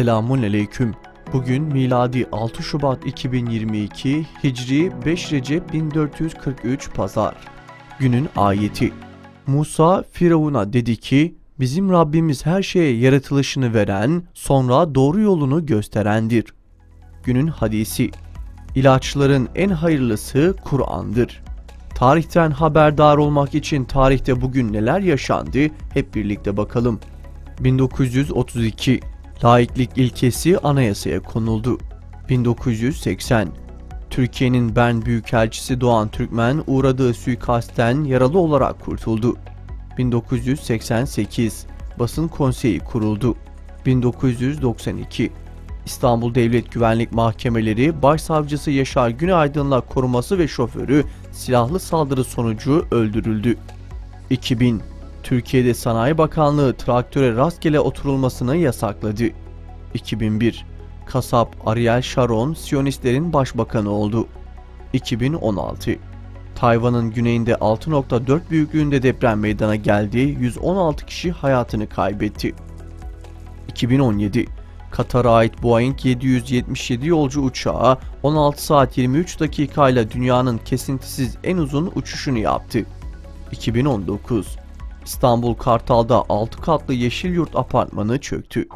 Selamünaleyküm. Bugün miladi 6 Şubat 2022, Hicri 5 Recep 1443 Pazar. Günün ayeti. Musa Firavun'a dedi ki, bizim Rabbimiz her şeye yaratılışını veren, sonra doğru yolunu gösterendir. Günün hadisi. İlaçların en hayırlısı Kur'an'dır. Tarihten haberdar olmak için tarihte bugün neler yaşandı hep birlikte bakalım. 1932 Laiklik ilkesi anayasaya konuldu. 1980 Türkiye'nin Bern Büyükelçisi Doğan Türkmen uğradığı suikastten yaralı olarak kurtuldu. 1988 Basın Konseyi kuruldu. 1992 İstanbul Devlet Güvenlik Mahkemeleri Başsavcısı Yaşar Günaydın'la koruması ve şoförü silahlı saldırı sonucu öldürüldü. 2000 Türkiye'de Sanayi Bakanlığı traktöre rastgele oturulmasını yasakladı. 2001 Kasap Ariel Sharon Siyonistlerin başbakanı oldu. 2016 Tayvan'ın güneyinde 6.4 büyüklüğünde deprem meydana geldi, 116 kişi hayatını kaybetti. 2017 Katar'a ait Boeing 777 yolcu uçağı 16 saat 23 dakikayla dünyanın kesintisiz en uzun uçuşunu yaptı. 2019 İstanbul Kartal'da 6 katlı Yeşilyurt apartmanı çöktü.